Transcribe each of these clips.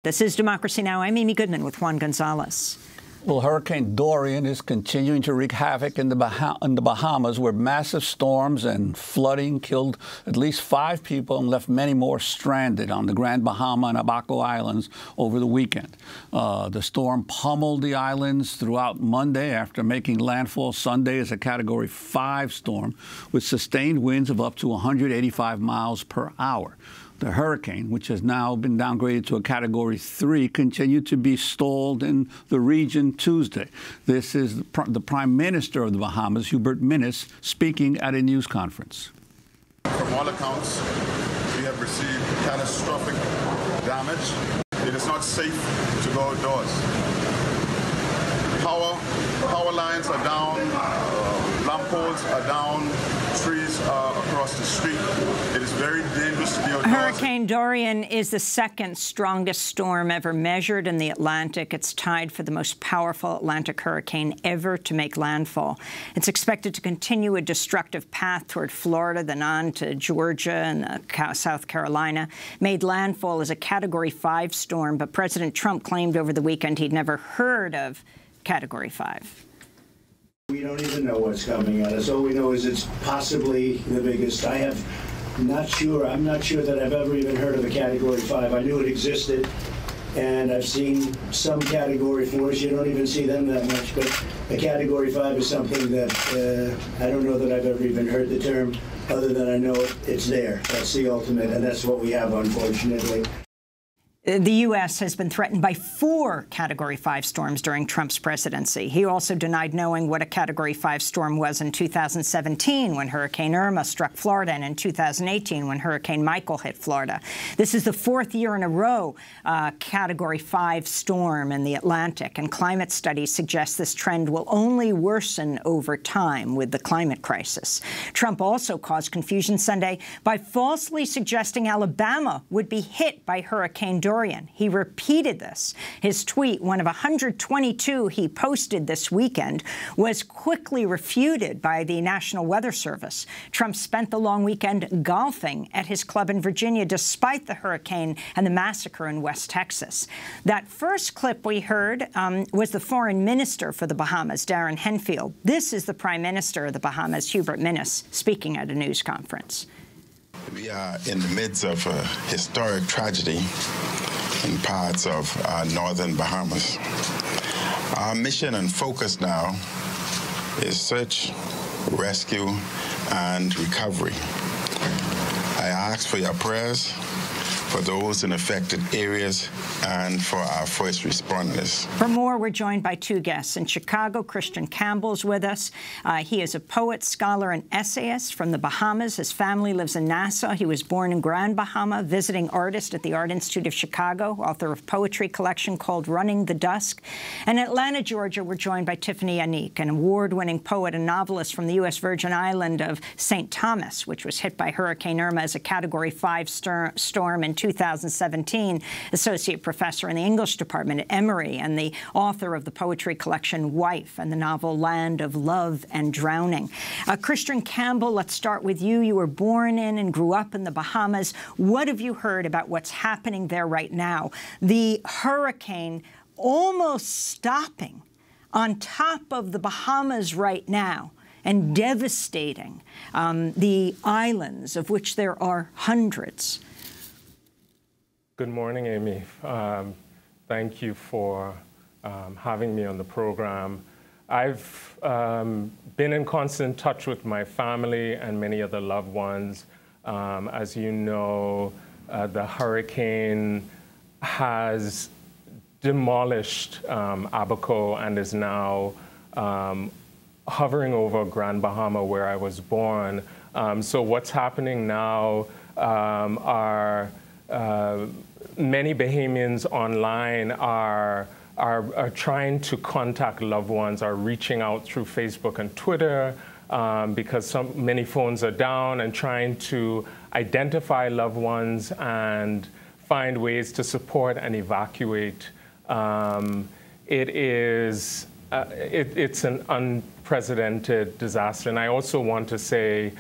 This is Democracy Now! I'm Amy Goodman with Juan Gonzalez. Well, Hurricane Dorian is continuing to wreak havoc in the Bahamas, where massive storms and flooding killed at least 5 people and left many more stranded on the Grand Bahama and Abaco Islands over the weekend. The storm pummeled the islands throughout Monday after making landfall Sunday as a Category 5 storm with sustained winds of up to 185 miles per hour. The hurricane, which has now been downgraded to a Category 3, continued to be stalled in the region Tuesday. This is the Prime Minister of the Bahamas, Hubert Minnis, speaking at a news conference. From all accounts, we have received catastrophic damage. It is not safe to go outdoors. Power lines are down, lamp poles are down, trees are across the street. It is very dangerous to be outdoors. Hurricane Dorian is the second strongest storm ever measured in the Atlantic. It's tied for the most powerful Atlantic hurricane ever to make landfall. It's expected to continue a destructive path toward Florida, then on to Georgia and South Carolina. Made landfall as a Category 5 storm, but President Trump claimed over the weekend he'd never heard of Category 5. We don't even know what's coming at us. All we know is it's possibly the biggest. I'm not sure that I've ever even heard of a Category 5. I knew it existed, and I've seen some Category 4s. You don't even see them that much, but a Category 5 is something that I don't know that I've ever even heard the term, other than I know it's there. That's the ultimate, and that's what we have, unfortunately. The U.S. has been threatened by 4 Category 5 storms during Trump's presidency. He also denied knowing what a Category 5 storm was in 2017 when Hurricane Irma struck Florida and in 2018 when Hurricane Michael hit Florida. This is the 4th year in a row Category 5 storm in the Atlantic, and climate studies suggest this trend will only worsen over time with the climate crisis. Trump also caused confusion Sunday by falsely suggesting Alabama would be hit by Hurricane Dorian. He repeated this. His tweet, one of 122 he posted this weekend, was quickly refuted by the National Weather Service. Trump spent the long weekend golfing at his club in Virginia despite the hurricane and the massacre in West Texas. That first clip we heard was the Foreign Minister for the Bahamas, Darren Henfield. This is the Prime Minister of the Bahamas, Hubert Minnis, speaking at a news conference. We are in the midst of a historic tragedy in parts of northern Bahamas. Our mission and focus now is search, rescue, and recovery. I ask for your prayers for those in affected areas and for our first responders. For more, we're joined by 2 guests. In Chicago, Christian Campbell's with us. He is a poet, scholar, and essayist from the Bahamas. His family lives in Nassau. He was born in Grand Bahama, visiting artist at the Art Institute of Chicago, author of poetry collection called Running the Dusk. And in Atlanta, Georgia, we're joined by Tiphanie Yanique, an award-winning poet and novelist from the U.S. Virgin Island of St. Thomas, which was hit by Hurricane Irma as a Category 5 storm in 2017, associate professor in the English department at Emory, and the author of the poetry collection Wife and the novel Land of Love and Drowning. Christian Campbell, let's start with you. You were born in and grew up in the Bahamas. What have you heard about what's happening there right now? The hurricane almost stopping on top of the Bahamas right now and devastating the islands, of which there are hundreds. Good morning, Amy. Thank you for having me on the program. I've been in constant touch with my family and many other loved ones. As you know, the hurricane has demolished Abaco and is now hovering over Grand Bahama, where I was born. So what's happening now are many Bahamians online are trying to contact loved ones, are reaching out through Facebook and Twitter because many phones are down, and trying to identify loved ones and find ways to support and evacuate. It's an unprecedented disaster. And I also want to say,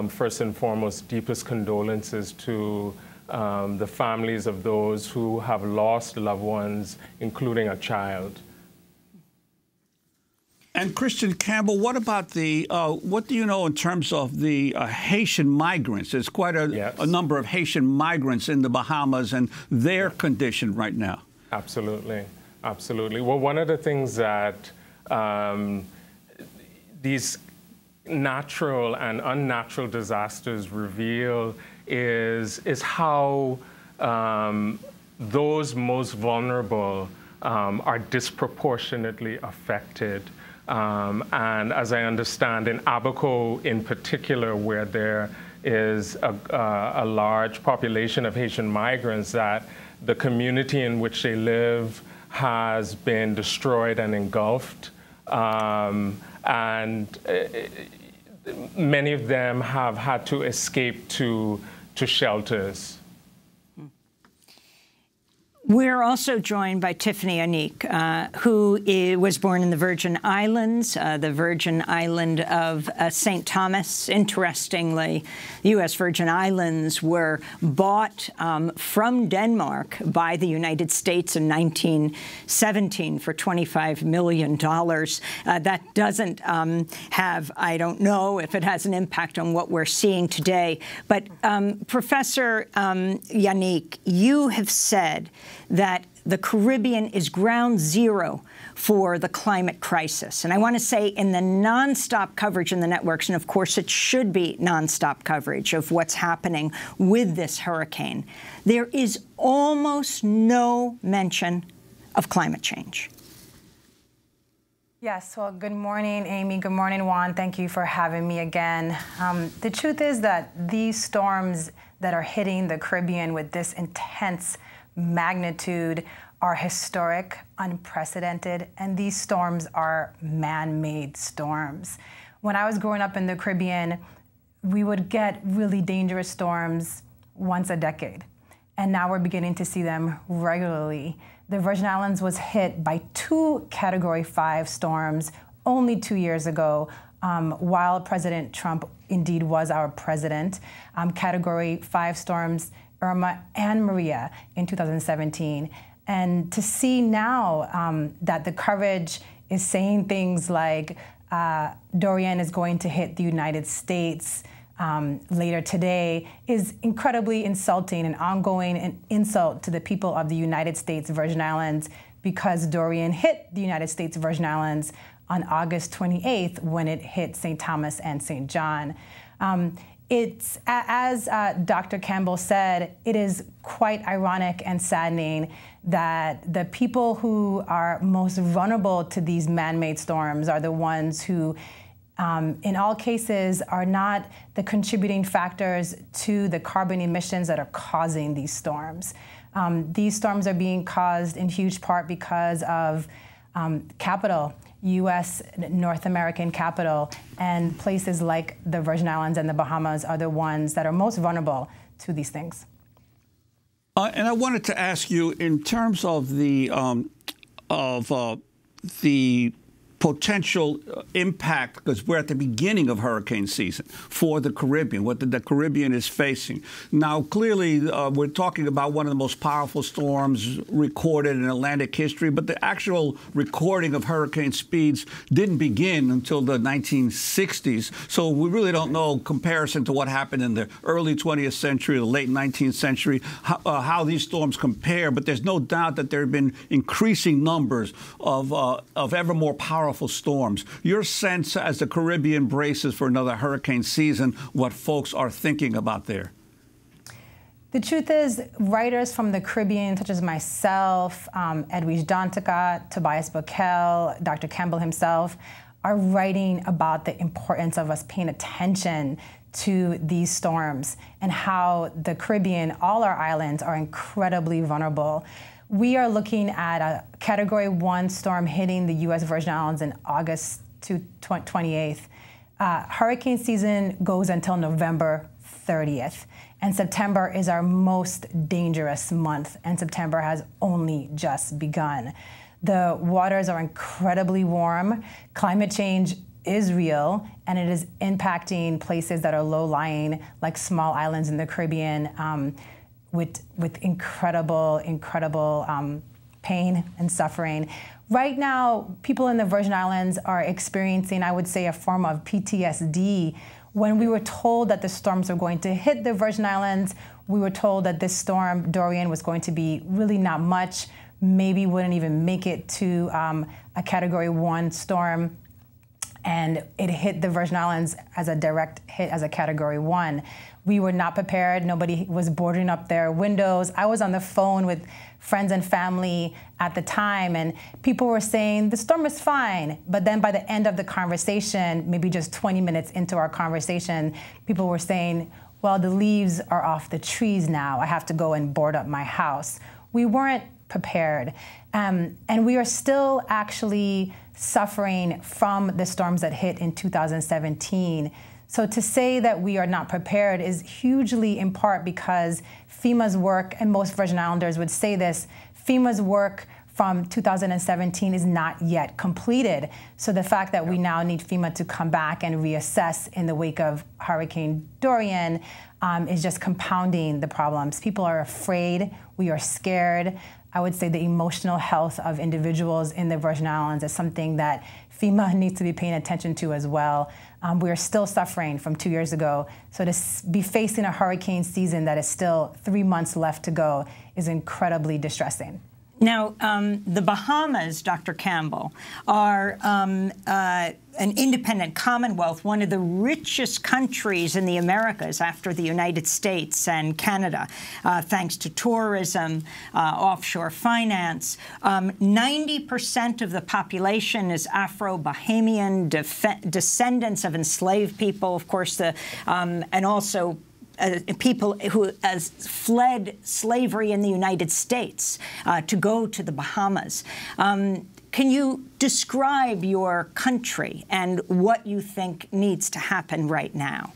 first and foremost, deepest condolences to the families of those who have lost loved ones, including a child. And Christian Campbell, what about the, what do you know in terms of the Haitian migrants? There's quite a number of Haitian migrants in the Bahamas and their condition right now. Absolutely, absolutely. Well, one of the things that these natural and unnatural disasters reveal is how those most vulnerable are disproportionately affected. And as I understand, in Abaco in particular, where there is a large population of Haitian migrants, that the community in which they live has been destroyed and engulfed. And many of them have had to escape to shelters. We're also joined by Tiphanie Yanique, who was born in the Virgin Islands, the Virgin Island of St. Thomas. Interestingly, the U.S. Virgin Islands were bought from Denmark by the United States in 1917 for $25 million. That doesn't have, I don't know if it has an impact on what we're seeing today. But Professor Yanique, you have said that the Caribbean is ground zero for the climate crisis. And I want to say in the nonstop coverage in the networks, and of course it should be nonstop coverage of what's happening with this hurricane, there is almost no mention of climate change. Yes, well, good morning, Amy. Good morning, Juan. Thank you for having me again. The truth is that these storms that are hitting the Caribbean with this intense magnitude are historic, unprecedented, and these storms are man-made storms. When I was growing up in the Caribbean, we would get really dangerous storms once a decade, and now we're beginning to see them regularly. The Virgin Islands was hit by 2 Category 5 storms only 2 years ago, while President Trump indeed was our president. Category 5 storms, Irma and Maria in 2017. And to see now that the coverage is saying things like Dorian is going to hit the United States later today is incredibly insulting and ongoing an insult to the people of the United States Virgin Islands, because Dorian hit the United States Virgin Islands on August 28th when it hit St. Thomas and St. John. It's, as Dr. Campbell said, it is quite ironic and saddening that the people who are most vulnerable to these man-made storms are the ones who, in all cases, are not the contributing factors to the carbon emissions that are causing these storms. These storms are being caused in huge part because of capital, U.S. North American capital, and places like the Virgin Islands and the Bahamas are the ones that are most vulnerable to these things. And I wanted to ask you, in terms of the potential impact, because we're at the beginning of hurricane season for the Caribbean, what the Caribbean is facing. Now, clearly, we're talking about one of the most powerful storms recorded in Atlantic history, but the actual recording of hurricane speeds didn't begin until the 1960s. So we really don't know, comparison to what happened in the early 20th century, the late 19th century, how these storms compare. But there's no doubt that there have been increasing numbers of ever more powerful storms. Your sense as the Caribbean braces for another hurricane season, what folks are thinking about there? The truth is, writers from the Caribbean, such as myself, Edwige Dantica, Tobias Buckell, Dr. Campbell himself, are writing about the importance of us paying attention to these storms and how the Caribbean, all our islands, are incredibly vulnerable. We are looking at a Category 1 storm hitting the U.S. Virgin Islands in August 28th. Hurricane season goes until November 30th, and September is our most dangerous month, and September has only just begun. The waters are incredibly warm. Climate change is real, and it is impacting places that are low-lying, like small islands in the Caribbean. with incredible pain and suffering. Right now, people in the Virgin Islands are experiencing, I would say, a form of PTSD. When we were told that the storms were going to hit the Virgin Islands, we were told that this storm, Dorian, was going to be really not much, maybe wouldn't even make it to a Category 1 storm. And it hit the Virgin Islands as a direct hit as a Category 1. We were not prepared. Nobody was boarding up their windows. I was on the phone with friends and family at the time, and people were saying, the storm is fine. But then by the end of the conversation, maybe just 20 minutes into our conversation, people were saying, well, the leaves are off the trees now. I have to go and board up my house. We weren't prepared. And we are still actually suffering from the storms that hit in 2017. So to say that we are not prepared is hugely in part because FEMA's work, and most Virgin Islanders would say this, FEMA's work from 2017 is not yet completed. So the fact that we now need FEMA to come back and reassess in the wake of Hurricane Dorian is just compounding the problems. People are afraid, we are scared. I would say the emotional health of individuals in the Virgin Islands is something that FEMA needs to be paying attention to as well. We are still suffering from 2 years ago. So to be facing a hurricane season that is still 3 months left to go is incredibly distressing. Now, the Bahamas, Dr. Campbell, are an independent commonwealth, one of the richest countries in the Americas after the United States and Canada, thanks to tourism, offshore finance. 90% of the population is Afro-Bahamian descendants of enslaved people, of course, and also people who fled slavery in the United States to go to the Bahamas. Can you describe your country and what you think needs to happen right now?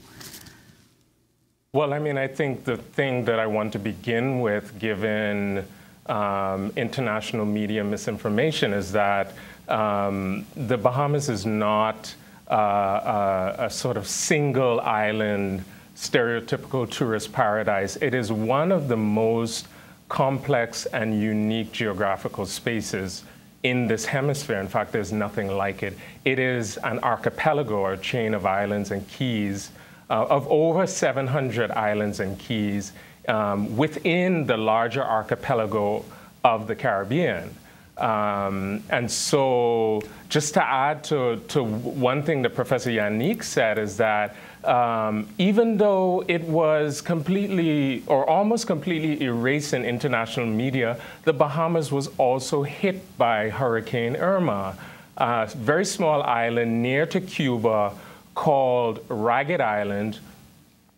Well, I mean, I think the thing that I want to begin with, given international media misinformation, is that the Bahamas is not a sort of single island stereotypical tourist paradise. It is one of the most complex and unique geographical spaces in this hemisphere. In fact, there's nothing like it. It is an archipelago, or chain of islands and keys, of over 700 islands and keys within the larger archipelago of the Caribbean. And so just to add to one thing that Professor Yanique said is that even though it was completely or almost completely erased in international media, the Bahamas was also hit by Hurricane Irma, a very small island near to Cuba called Ragged Island,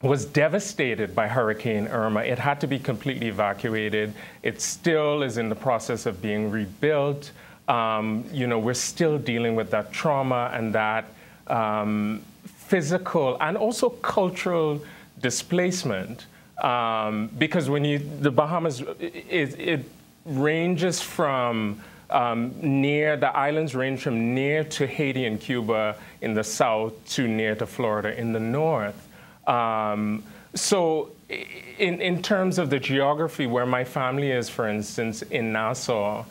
was devastated by Hurricane Irma. It had to be completely evacuated. It still is in the process of being rebuilt. You know, we're still dealing with that trauma and that physical and also cultural displacement. Because when the Bahamas, it ranges from the islands range from near to Haiti and Cuba in the south to near to Florida in the north. So in terms of the geography, where my family is, for instance, in Nassau,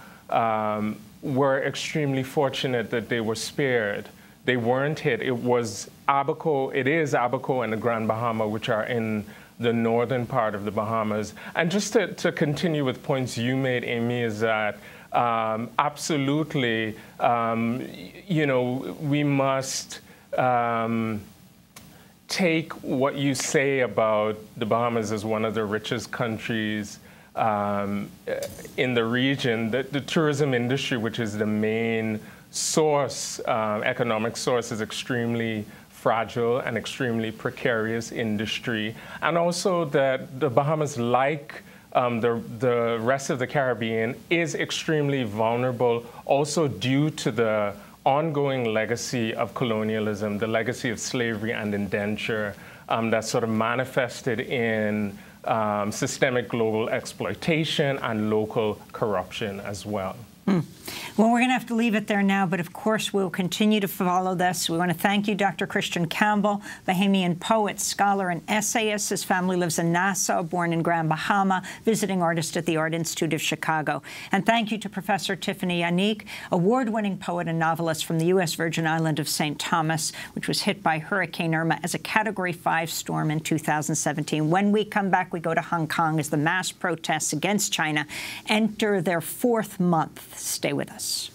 we're extremely fortunate that they were spared. They weren't hit. It was Abaco, it is Abaco and the Grand Bahama, which are in the northern part of the Bahamas. And just to continue with points you made, Amy, is that absolutely, you know, we must take what you say about the Bahamas as one of the richest countries in the region. The tourism industry, which is the main source, economic source, is extremely fragile and extremely precarious industry. And also that the Bahamas, like the rest of the Caribbean, is extremely vulnerable, also due to the ongoing legacy of colonialism, the legacy of slavery and indenture that's sort of manifested in systemic global exploitation and local corruption as well. Well, we're going to have to leave it there now, but of course we'll continue to follow this. We want to thank you, Dr. Christian Campbell, Bahamian poet, scholar, and essayist. His family lives in Nassau, born in Grand Bahama, visiting artist at the Art Institute of Chicago. And thank you to Professor Tiphanie Yanique, award-winning poet and novelist from the U.S. Virgin Island of St. Thomas, which was hit by Hurricane Irma as a Category 5 storm in 2017. When we come back, we go to Hong Kong as the mass protests against China enter their 4th month. Stay with us.